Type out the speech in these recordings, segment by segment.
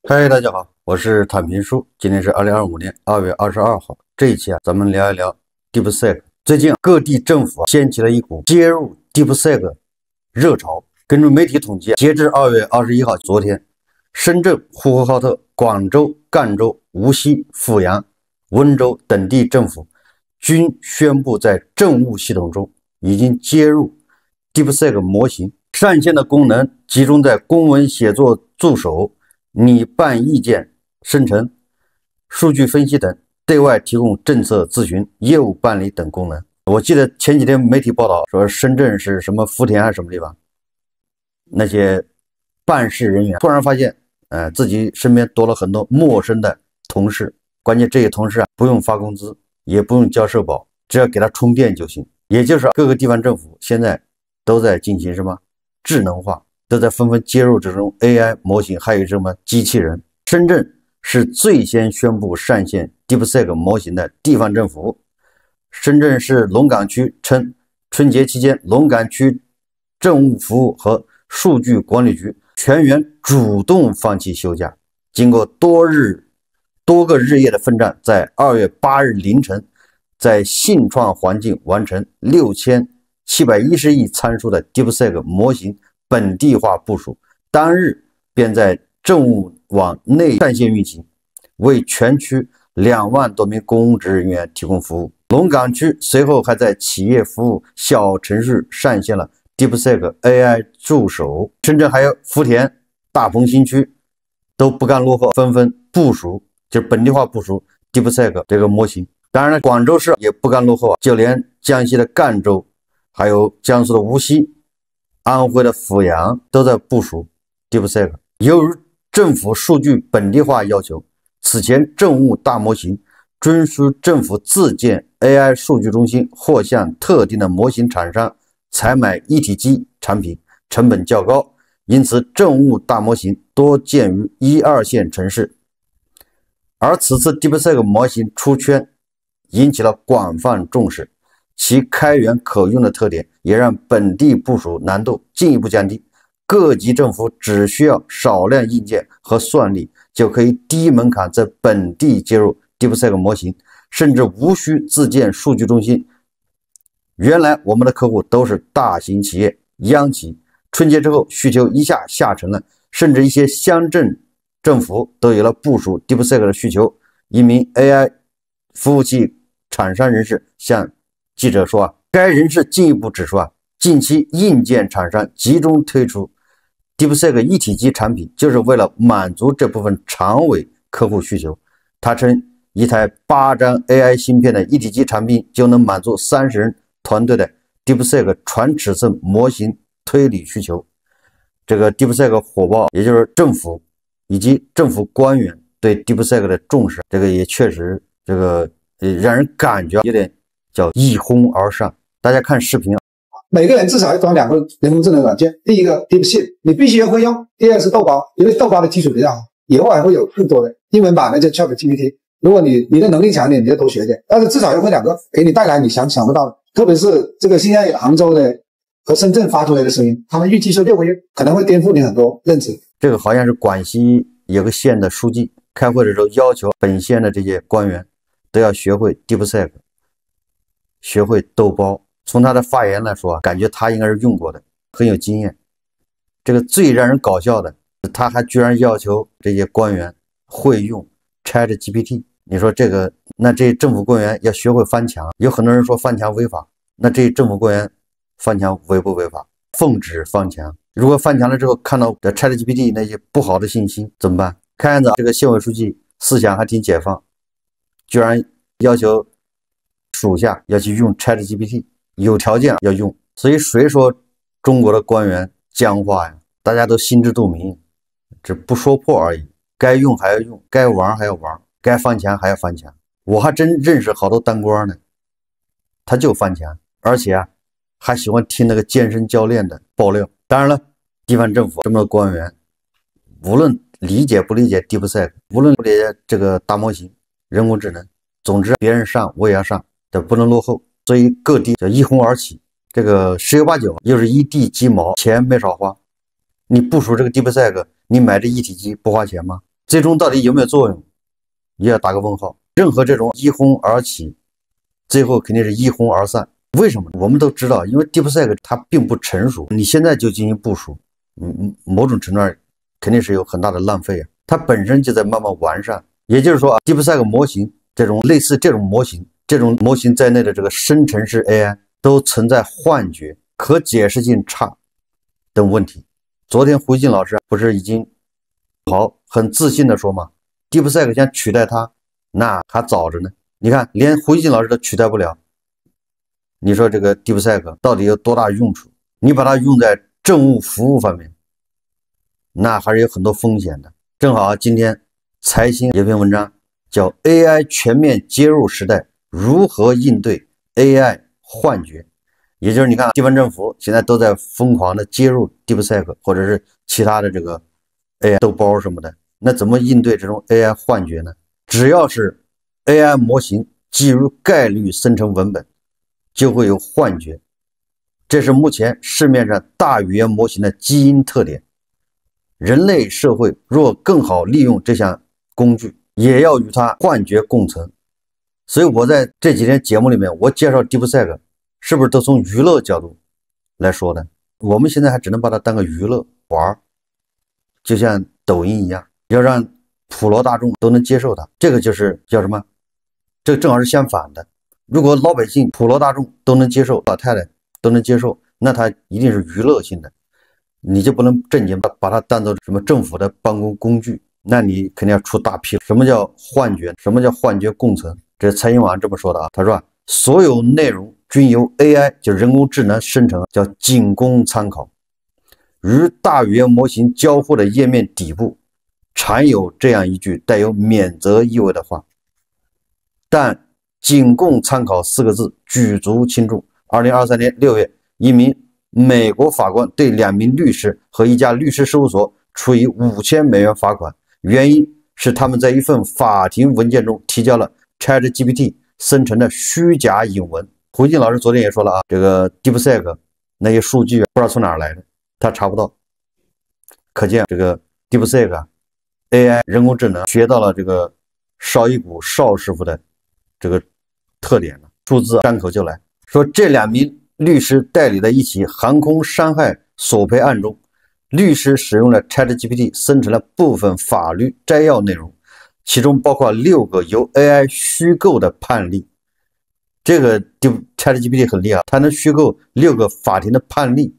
嗨，大家好，我是坦平叔。今天是2025年2月22号。这一期咱们聊一聊 DeepSeek。最近各地政府掀起了一股接入 DeepSeek 热潮。根据媒体统计，截至2月21号，昨天，深圳、呼和浩特、广州、赣州、无锡、阜阳、温州等地政府均宣布在政务系统中已经接入 DeepSeek 模型。上线的功能集中在公文写作助手、拟办意见生成、数据分析等，对外提供政策咨询、业务办理等功能。我记得前几天媒体报道说，深圳是什么福田还是什么地方，那些办事人员突然发现，自己身边多了很多陌生的同事。关键这些同事不用发工资，也不用交社保，只要给他充电就行。也就是各个地方政府现在都在进行什么智能化，都在纷纷接入这种 AI 模型，还有什么机器人。深圳是最先宣布上线 DeepSeek 模型的地方政府。深圳市龙岗区称，春节期间，龙岗区政务服务和数据管理局全员主动放弃休假，经过多个日夜的奋战，在2月8日凌晨，在信创环境完成6710亿参数的 DeepSeek 模型本地化部署，当日便在政务网内上线运行，为全区2万多名公职人员提供服务。龙岗区随后还在企业服务小程序上线了 DeepSeek AI 助手。深圳还有福田、大鹏新区都不甘落后，纷纷部署，就是本地化部署 DeepSeek 这个模型。当然了，广州市也不甘落后，就连江西的赣州，还有江苏的无锡、安徽的阜阳都在部署 DeepSeek。由于政府数据本地化要求，此前政务大模型均需政府自建 AI 数据中心或向特定的模型厂商采买一体机产品，成本较高，因此政务大模型多建于1、2线城市。而此次 DeepSeek 模型出圈，引起了广泛重视，其开源可用的特点也让本地部署难度进一步降低。各级政府只需要少量硬件和算力，就可以低门槛在本地接入 DeepSeek 模型，甚至无需自建数据中心。原来我们的客户都是大型企业、央企，春节之后需求一下下沉了，甚至一些乡镇政府都有了部署 DeepSeek 的需求。一名 AI 服务器厂商人士向记者说，该人士进一步指出，近期硬件厂商集中推出 DeepSeek 一体机产品，就是为了满足这部分长尾客户需求。他称，一台8张 AI 芯片的一体机产品就能满足30人团队的 DeepSeek 全尺寸模型推理需求。这个 DeepSeek 火爆，也就是政府以及政府官员对 DeepSeek 的重视，这个也确实让人感觉有点叫一哄而上。大家看视频，每个人至少要装2个人工智能软件，第一个 DeepSeek 你必须要会用，第二个是豆包，因为豆包的基础比较好，以后还会有更多的英文版的，就 ChatGPT。如果你的能力强一点，你就多学点，但是至少要会2个，给你带来你想不到的。特别是这个现在杭州的和深圳发出来的声音，他们预计是6个月，可能会颠覆你很多认知。这个好像是广西有个县的书记开会的时候要求本县的这些官员都要学会 DeepSeek， 学会豆包。从他的发言来说，感觉他应该是用过的，很有经验。这个最让人搞笑的，他还居然要求这些官员会用 ChatGPT。你说那这政府官员要学会翻墙，有很多人说翻墙违法，那这政府官员翻墙违不违法？奉旨翻墙，如果翻墙了之后看到 ChatGPT 那些不好的信息怎么办？看样子这个县委书记思想还挺解放，居然要求属下要去用 ChatGPT， 有条件要用。所以谁说中国的官员僵化呀？大家都心知肚明，只不说破而已。该用还要用，该玩还要玩，该翻墙还要翻墙。我还真认识好多当官的，他就翻墙，而且还喜欢听那个健身教练的爆料。当然了，地方政府这么多官员，无论理解不理解 DeepSeek， 无论不理解这个大模型、人工智能，总之别人上我也要上，这不能落后。所以各地叫一哄而起，这个十有八九又是一地鸡毛，钱没少花。你部署这个 DeepSeek， 你买这一体机不花钱吗？最终到底有没有作用，也要打个问号。任何这种一哄而起，最后肯定是一哄而散。为什么？我们都知道，因为 DeepSeek 它并不成熟，你现在就进行部署，某种程度上肯定是有很大的浪费啊。它本身就在慢慢完善，也就是说，DeepSeek 模型这种类似这种模型在内的这个生成式 AI 都存在幻觉、可解释性差等问题。昨天胡静老师不是已经很自信的说嘛 ，DeepSeek 想取代它，那还早着呢。你看，连胡静老师都取代不了。你说这个 DeepSeek 到底有多大用处？你把它用在政务服务方面，那还是有很多风险的。正好今天财新有篇文章叫《AI 全面接入时代，如何应对 AI 幻觉》，也就是你看地方政府现在都在疯狂的接入 DeepSeek 或者是其他的这个 AI 豆包什么的，那怎么应对这种 AI 幻觉呢？只要是 AI 模型基于概率生成文本，就会有幻觉，这是目前市面上大语言模型的基因特点。人类社会若更好利用这项工具，也要与它幻觉共存。所以我在这几天节目里面，我介绍 DeepSeek 是不是都从娱乐角度来说的？我们现在还只能把它当个娱乐玩，就像抖音一样，要让普罗大众都能接受它。这个就是叫什么？这个正好是相反的。如果老百姓、普罗大众都能接受，老太太都能接受，那它一定是娱乐性的，你就不能正经把它当做什么政府的办公工具，那你肯定要出大批。什么叫幻觉？什么叫幻觉共存？这是财新网这么说的啊，他说所有内容均由 AI 就人工智能生成，叫仅供参考。与大语言模型交互的页面底部常有这样一句带有免责意味的话，但仅供参考4个字举足轻重。2023年6月，一名美国法官对2名律师和一家律师事务所处以5000美元罚款，原因是他们在一份法庭文件中提交了 ChatGPT 生成的虚假引文。胡静老师昨天也说了啊，这个 DeepSeek 那些数据不知道从哪儿来的，他查不到。可见这个 DeepSeek AI 人工智能学到了这个邵一谷邵师傅的这个特点了，数字张口就来。说这2名律师代理的一起航空伤害索赔案中，律师使用了 ChatGPT 生成了部分法律摘要内容，其中包括6个由 AI 虚构的判例。这个 ChatGPT 很厉害，它能虚构6个法庭的判例。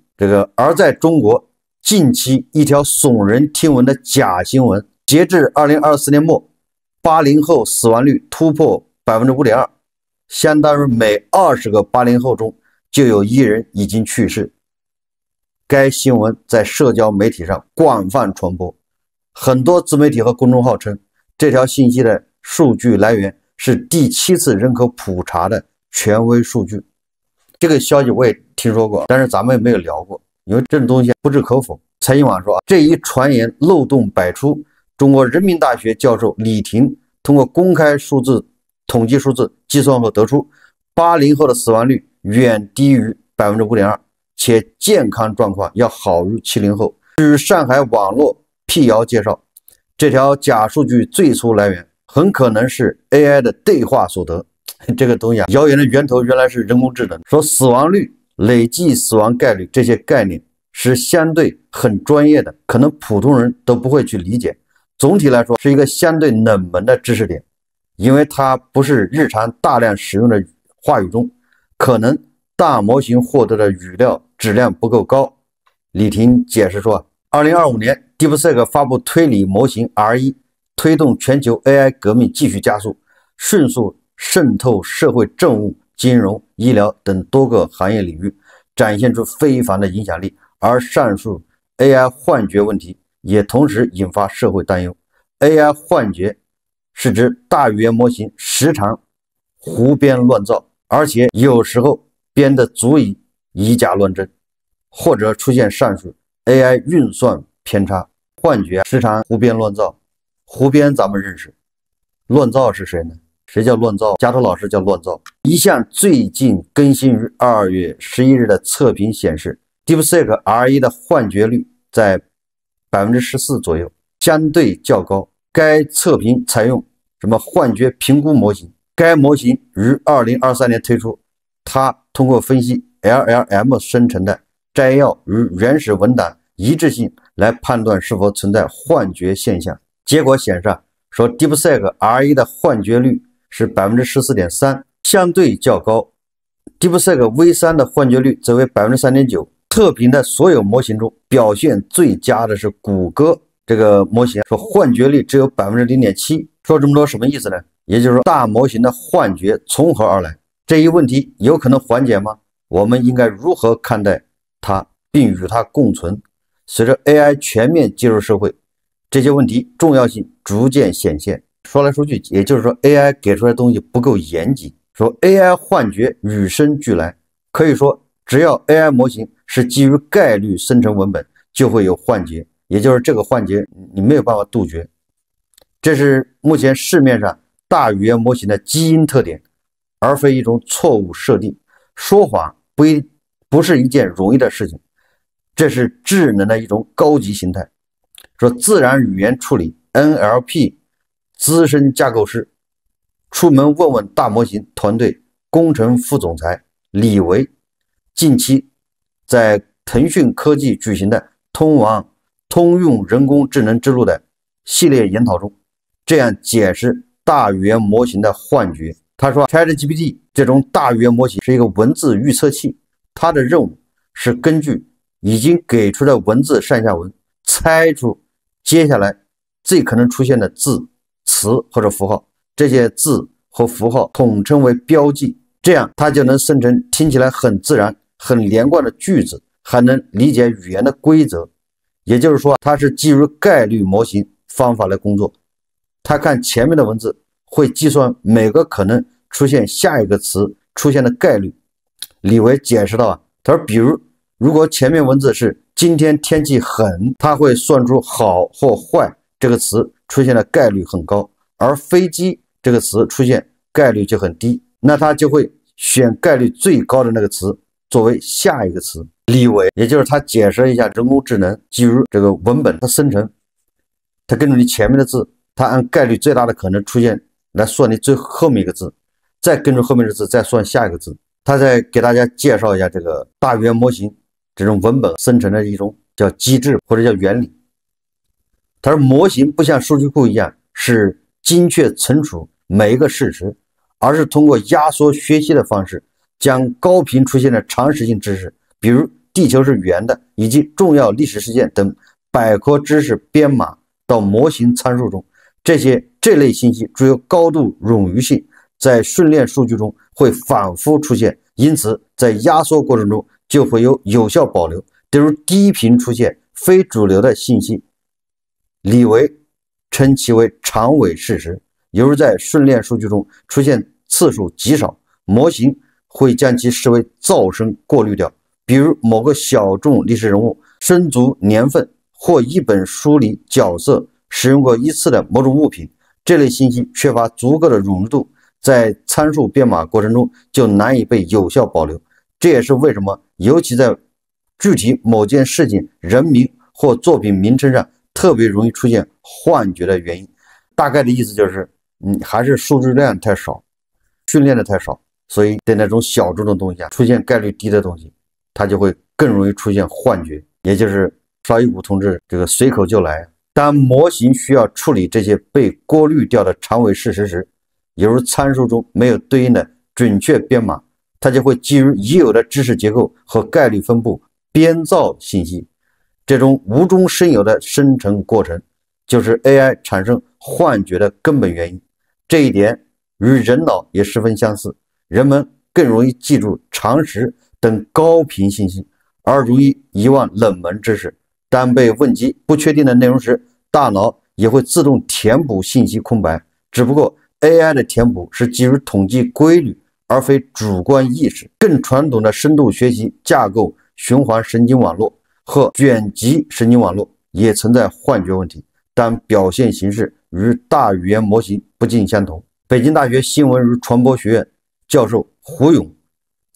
而在中国，近期一条耸人听闻的假新闻，截至2024年末，80后死亡率突破 5.2%， 相当于每20个80后中就有1人已经去世。该新闻在社交媒体上广泛传播，很多自媒体和公众号称这条信息的数据来源是第7次人口普查的权威数据。这个消息我也听说过，但是咱们也没有聊过，因为这种东西不置可否。财新网说这一传言漏洞百出，中国人民大学教授李婷通过公开统计数字计算后得出，80后的死亡率远低于 5.2%， 且健康状况要好于70后。据上海网络辟谣介绍，这条假数据最初来源很可能是 AI 的对话所得。这个东西啊，谣言的源头原来是人工智能。说死亡率、累计死亡概率这些概念是相对很专业的，可能普通人都不会去理解。总体来说是一个相对冷门的知识点，因为它不是日常大量使用的话语中，可能大模型获得的语料质量不够高。李婷解释说，2025年 DeepSeek 发布推理模型 R1， 推动全球 AI 革命继续加速，迅速渗透社会、政务、金融、医疗等多个行业领域，展现出非凡的影响力。而上述 AI 幻觉问题也同时引发社会担忧。AI 幻觉是指大语言模型时常胡编乱造，而且有时候编得足以以假乱真，或者出现上述 AI 运算偏差。幻觉时常胡编乱造，胡编咱们认识，乱造是谁呢？谁叫乱造？加州老师叫乱造。一项最近更新于2月11日的测评显示， DeepSeek R1 的幻觉率在 14% 左右，相对较高。该测评采用什么幻觉评估模型？该模型于2023年推出，它通过分析 LLM 生成的摘要与原始文档一致性来判断是否存在幻觉现象。结果显示说 DeepSeek R1 的幻觉率是 14.3%， 相对较高。DeepSeek V3 的幻觉率则为 3.9%。测评的所有模型中表现最佳的是谷歌这个模型，说幻觉率只有 0.7%。说这么多什么意思呢？也就是说大模型的幻觉从何而来？这一问题有可能缓解吗？我们应该如何看待它并与它共存？随着 AI 全面进入社会，这些问题重要性逐渐显现。说来说去，也就是说 AI 给出来的东西不够严谨。说 AI 幻觉与生俱来，可以说只要 AI 模型是基于概率生成文本，就会有幻觉，也就是这个幻觉你没有办法杜绝。这是目前市面上大语言模型的基因特点，而非一种错误设定。说谎不是一件容易的事情，这是智能的一种高级形态。说自然语言处理 NLP 资深架构师、出门问问大模型团队工程副总裁李维近期在腾讯科技举行的通往通用人工智能之路的系列研讨中，这样解释大语言模型的幻觉。他说 ChatGPT 这种大语言模型是一个文字预测器，它的任务是根据已经给出的文字上下文，猜出接下来最可能出现的字、词或者符号，这些字和符号统称为标记，这样它就能生成听起来很自然、很连贯的句子，还能理解语言的规则。也就是说，它是基于概率模型方法来工作。它看前面的文字，会计算每个可能出现下一个词出现的概率。李维解释到他说，比如如果前面文字是今天天气很，他会算出好或坏这个词出现的概率很高，而飞机这个词出现概率就很低，那他就会选概率最高的那个词作为下一个词。李维也就是他解释一下人工智能基于这个文本的生成，他根据你前面的字，他按概率最大的可能出现来算你最后面一个字，再根据后面的字再算下一个字。他再给大家介绍一下这个大语言模型这种文本生成的一种叫机制或者叫原理。他说模型不像数据库一样是精确存储每一个事实，而是通过压缩学习的方式，将高频出现的常识性知识，比如地球是圆的以及重要历史事件等百科知识编码到模型参数中。这类信息具有高度冗余性，在训练数据中会反复出现，因此在压缩过程中就会有效保留。比如低频出现非主流的信息，李维称其为长尾事实。由于在训练数据中出现次数极少，模型会将其视为噪声过滤掉。比如某个小众历史人物、生卒年份或一本书里角色使用过一次的某种物品，这类信息缺乏足够的冗余度，在参数编码过程中就难以被有效保留。这也是为什么尤其在具体某件事情、人名或作品名称上特别容易出现幻觉的原因。大概的意思就是还是数据量太少，训练的太少，所以对那种小众的东西出现概率低的东西，它就会更容易出现幻觉，也就是邵逸夫同志这个随口就来。当模型需要处理这些被过滤掉的长尾事实时，由于参数中没有对应的准确编码，它就会基于已有的知识结构和概率分布编造信息。这种无中生有的生成过程就是 AI 产生幻觉的根本原因。这一点与人脑也十分相似，人们更容易记住常识等高频信息，而容易遗忘冷门知识。当被问及不确定的内容时，大脑也会自动填补信息空白，只不过 AI 的填补是基于统计规律，而非主观意识。更传统的深度学习架构循环神经网络和卷积神经网络也存在幻觉问题，但表现形式与大语言模型不尽相同。北京大学新闻与传播学院教授胡勇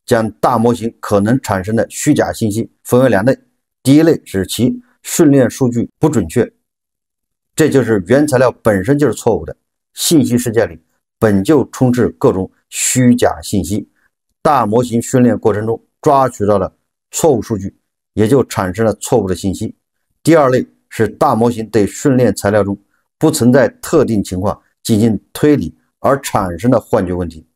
将大模型可能产生的虚假信息分为2类。第一类是其训练数据不准确，这就是原材料本身就是错误的，信息世界里本就充斥各种虚假信息，大模型训练过程中抓取到了错误数据，也就产生了错误的信息。第二类是大模型对训练材料中不存在特定情况进行推理而产生的幻觉问题。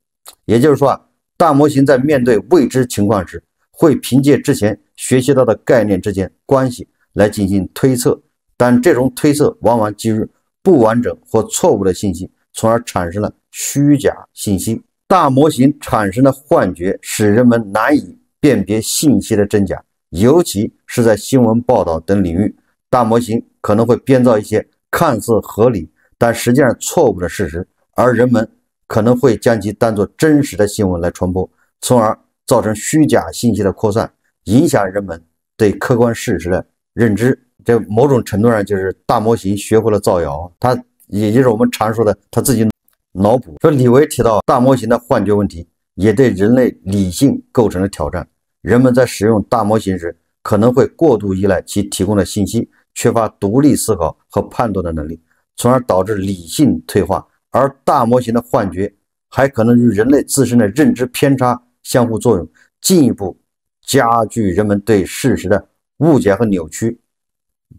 也就是说大模型在面对未知情况时，会凭借之前学习到的概念之间关系来进行推测，但这种推测往往基于不完整或错误的信息，从而产生了虚假信息。大模型产生的幻觉使人们难以辨别信息的真假，尤其是在新闻报道等领域，大模型可能会编造一些看似合理但实际上错误的事实，而人们可能会将其当作真实的新闻来传播，从而造成虚假信息的扩散，影响人们对客观事实的认知。这某种程度上就是大模型学会了造谣，它也就是我们常说的他自己脑补。说李维提到大模型的幻觉问题也对人类理性构成了挑战，人们在使用大模型时可能会过度依赖其提供的信息，缺乏独立思考和判断的能力，从而导致理性退化。而大模型的幻觉还可能与人类自身的认知偏差相互作用，进一步加剧人们对事实的误解和扭曲。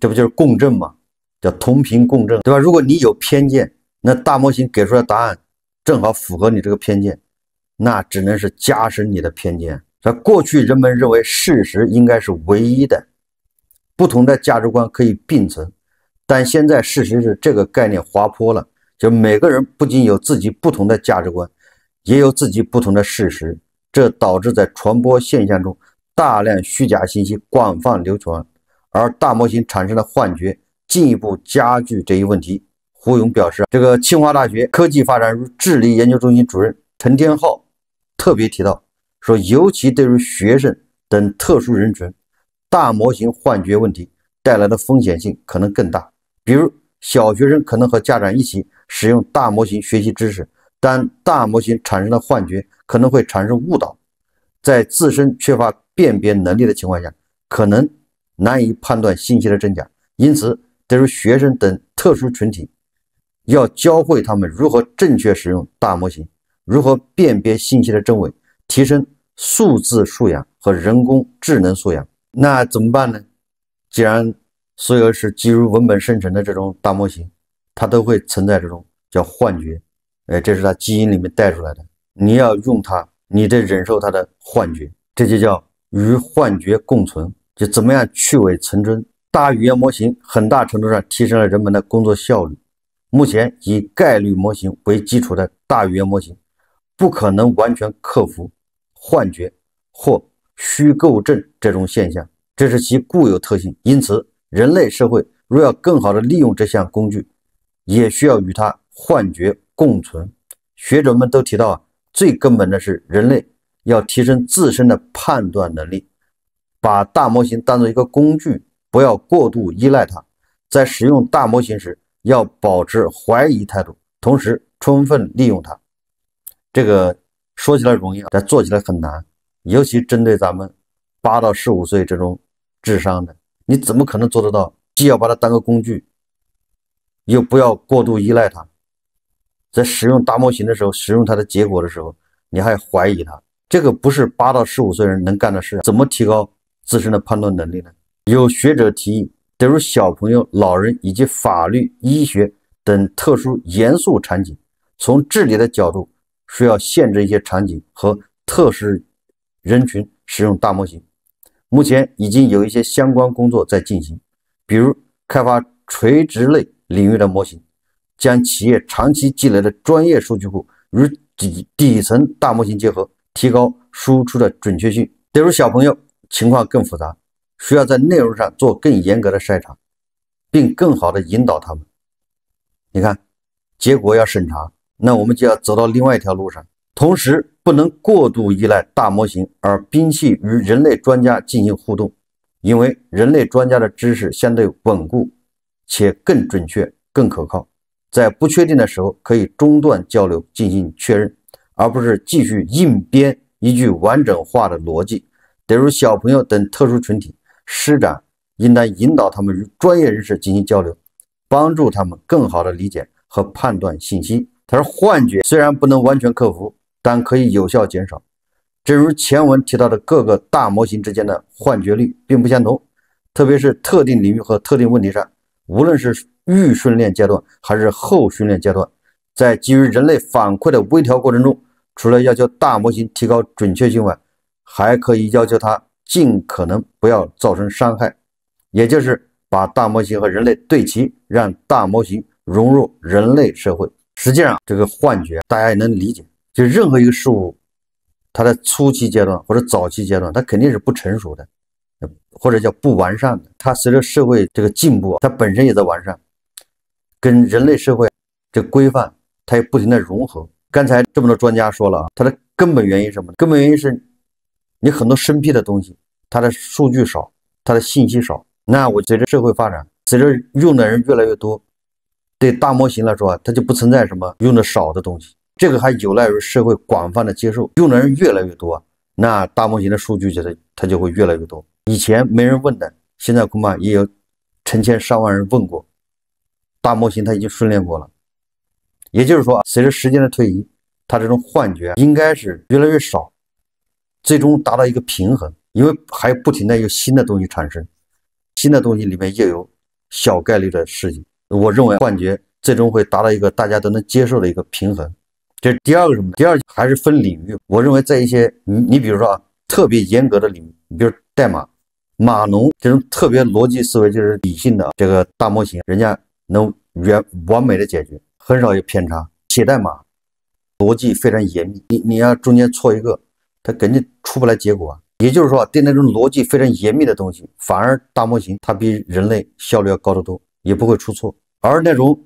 这不就是共振吗？叫同频共振，对吧？如果你有偏见，那大模型给出的答案正好符合你这个偏见，那只能是加深你的偏见。过去人们认为事实应该是唯一的，不同的价值观可以并存，但现在事实是这个概念滑坡了，就每个人不仅有自己不同的价值观，也有自己不同的事实，这导致在传播现象中大量虚假信息广泛流传，而大模型产生的幻觉进一步加剧这一问题。胡勇表示，这个清华大学科技发展与治理研究中心主任陈天浩特别提到说，尤其对于学生等特殊人群，大模型幻觉问题带来的风险性可能更大。比如小学生可能和家长一起使用大模型学习知识，但大模型产生的幻觉可能会产生误导，在自身缺乏辨别能力的情况下，可能难以判断信息的真假。因此对于学生等特殊群体，要教会他们如何正确使用大模型，如何辨别信息的真伪，提升数字素养和人工智能素养。那怎么办呢？既然所有是基于文本生成的这种大模型，它都会存在这种叫幻觉，这是它基因里面带出来的。你要用它，你得忍受它的幻觉，这就叫与幻觉共存，就怎么样去伪存真。大语言模型很大程度上提升了人们的工作效率。目前以概率模型为基础的大语言模型不可能完全克服幻觉或虚构症这种现象，这是其固有特性。因此人类社会若要更好地利用这项工具，也需要与它幻觉共存。学者们都提到最根本的是人类要提升自身的判断能力，把大模型当作一个工具，不要过度依赖它。在使用大模型时要保持怀疑态度，同时充分利用它。这个说起来容易，但做起来很难，尤其针对咱们8到15岁这种智商的，你怎么可能做得到既要把它当个工具，又不要过度依赖它？在使用大模型的时候，使用它的结果的时候，你还怀疑它，这个不是8到15岁人能干的事。怎么提高自身的判断能力呢？有学者提议，对于小朋友、老人以及法律、医学等特殊严肃场景，从治理的角度需要限制一些场景和特殊人群使用大模型。目前已经有一些相关工作在进行，比如开发垂直类领域的模型，将企业长期积累的专业数据库与底层大模型结合，提高输出的准确性。对于小朋友情况更复杂，需要在内容上做更严格的筛查，并更好的引导他们。你看，结果要审查，那我们就要走到另外一条路上。同时不能过度依赖大模型而摒弃与人类专家进行互动，因为人类专家的知识相对稳固且更准确更可靠，在不确定的时候可以中断交流进行确认，而不是继续硬编一句完整化的逻辑。对于小朋友等特殊群体，师长应当引导他们与专业人士进行交流，帮助他们更好的理解和判断信息。他说，幻觉虽然不能完全克服，但可以有效减少。正如前文提到的，各个大模型之间的幻觉率并不相同，特别是特定领域和特定问题上，无论是预训练阶段还是后训练阶段，在基于人类反馈的微调过程中，除了要求大模型提高准确性外，还可以要求它尽可能不要造成伤害，也就是把大模型和人类对齐，让大模型融入人类社会。实际上，这个幻觉大家也能理解，就任何一个事物，它的初期阶段或者早期阶段，它肯定是不成熟的，或者叫不完善的。它随着社会这个进步，它本身也在完善，跟人类社会这个规范，它也不停的融合。刚才这么多专家说了啊，它的根本原因是什么？根本原因是你很多生僻的东西，它的数据少，它的信息少。那我随着社会发展，随着用的人越来越多，对大模型来说啊，它就不存在什么用的少的东西。这个还有赖于社会广泛的接受，用的人越来越多，那大模型的数据它就会越来越多。以前没人问的，现在恐怕也有成千上万人问过，大模型它已经训练过了。也就是说，随着时间的推移，它这种幻觉应该是越来越少，最终达到一个平衡。因为还不停的有新的东西产生，新的东西里面也有小概率的事情。我认为幻觉最终会达到一个大家都能接受的一个平衡。这是第二个什么？第二还是分领域。我认为在一些你比如说啊，特别严格的领域，你比如代码、码农这种特别逻辑思维就是理性的这个大模型，人家能完美的解决，很少有偏差。写代码逻辑非常严密，你要中间错一个，它肯定出不来结果啊。也就是说，对那种逻辑非常严密的东西，反而大模型它比人类效率要高得多，也不会出错。而那种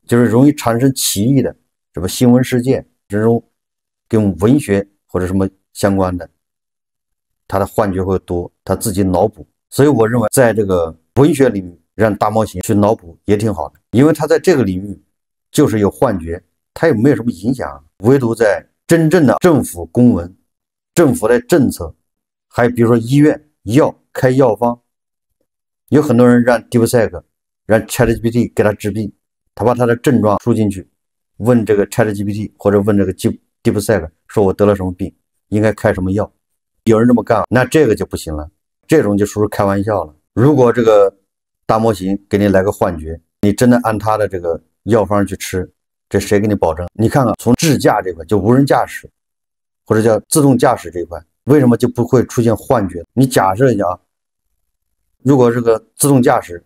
就是容易产生歧义的什么新闻事件，这种跟文学或者什么相关的，它的幻觉会多，它自己脑补。所以我认为在这个文学领域让大模型去脑补也挺好的，因为它在这个领域就是有幻觉，它也没有什么影响。唯独在真正的政府公文、政府的政策，还有比如说医院开药方，有很多人让 DeepSeek 让 ChatGPT 给他治病，他把他的症状输进去，问这个 ChatGPT 或者问这个 DeepSeek 说我得了什么病，应该开什么药。有人这么干，那这个就不行了，这种就属于开玩笑了。如果这个大模型给你来个幻觉，你真的按他的这个药方去吃，这谁给你保证？你看看从智驾这块，就无人驾驶或者叫自动驾驶这块，为什么就不会出现幻觉？你假设一下啊，如果这个自动驾驶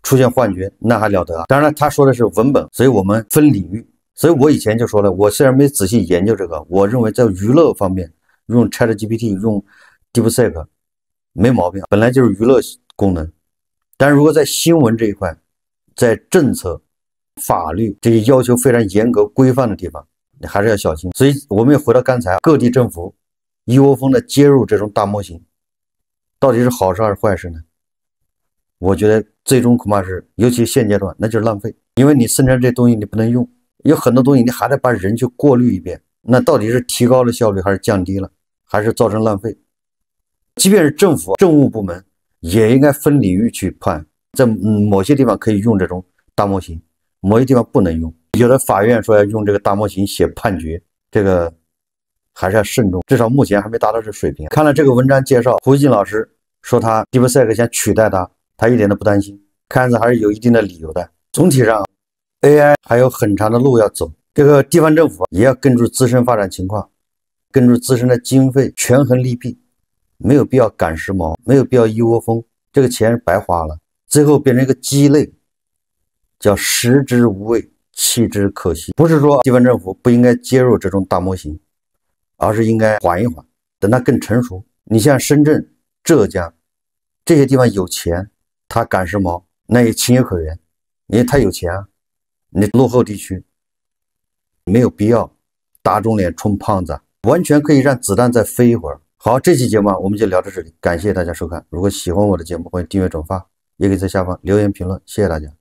出现幻觉，那还了得啊！当然了，他说的是文本，所以我们分领域。所以我以前就说了，我虽然没仔细研究这个，我认为在娱乐方面用 ChatGPT 用 DeepSeek 没毛病，本来就是娱乐功能。但是如果在新闻这一块，在政策、法律这些要求非常严格规范的地方，你还是要小心。所以我们也回到刚才，各地政府一窝蜂的接入这种大模型，到底是好事还是坏事呢？我觉得最终恐怕是，尤其现阶段，那就是浪费。因为你生产这东西你不能用，有很多东西你还得把人去过滤一遍，那到底是提高了效率还是降低了，还是造成浪费？即便是政府政务部门也应该分领域去判，在某些地方可以用这种大模型，某些地方不能用。有的法院说要用这个大模型写判决，这个还是要慎重，至少目前还没达到这水平。看了这个文章介绍，胡锡进老师说他 DeepSeek 想取代他一点都不担心，看着还是有一定的理由的。总体上 AI 还有很长的路要走，这个地方政府也要根据自身发展情况，根据自身的经费权衡利弊，没有必要赶时髦，没有必要一窝蜂，这个钱白花了，最后变成一个鸡肋，叫食之无味，弃之可惜。不是说地方政府不应该接入这种大模型，而是应该缓一缓，等它更成熟。你像深圳、浙江这些地方有钱，他赶时髦那也情有可原，因为他有钱啊。你落后地区没有必要打肿脸充胖子，完全可以让子弹再飞一会儿。好，这期节目我们就聊到这里，感谢大家收看。如果喜欢我的节目，欢迎订阅转发，也可以在下方留言评论，谢谢大家。